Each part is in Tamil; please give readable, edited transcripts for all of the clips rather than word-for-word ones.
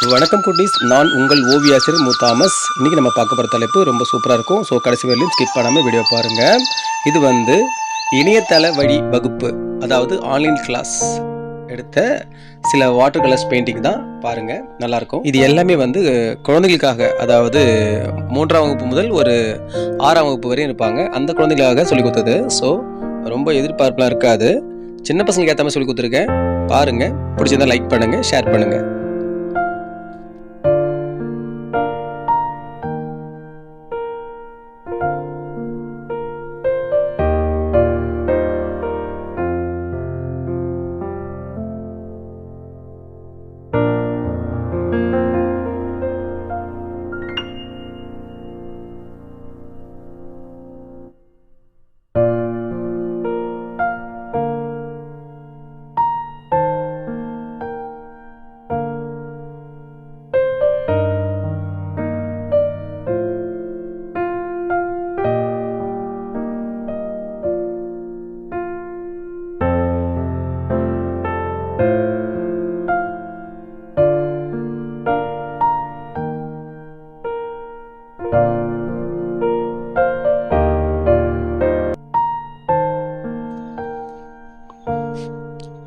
வணக்கம் குட்டீஸ், நான் உங்கள் ஓவியாசிரியர் மு. தாமஸ். இன்றைக்கி நம்ம பார்க்க போகிற தலைப்பு ரொம்ப சூப்பராக இருக்கும். ஸோ கடைசி வரையிலும் ஸ்கிப் பண்ணாமல் வீடியோ பாருங்கள். இது இணையதள வழி வகுப்பு, அதாவது ஆன்லைன் கிளாஸ் எடுத்த சில வாட்டர் கலர்ஸ் பெயிண்டிங் தான். பாருங்கள், நல்லாயிருக்கும். இது எல்லாமே குழந்தைகளுக்காக, அதாவது 3ஆம் வகுப்பு முதல் ஒரு 6ஆம் வகுப்பு வரையும் இருப்பாங்க. அந்த குழந்தைகளுக்காக சொல்லிக் கொடுத்தது. ஸோ ரொம்ப எதிர்பார்ப்புலாம் இருக்காது. சின்ன பசங்களுக்கு ஏற்ற மாதிரி சொல்லி கொடுத்துருக்கேன். பாருங்கள், பிடிச்சிருந்தா லைக் பண்ணுங்கள், ஷேர் பண்ணுங்கள்.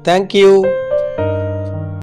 Thank you.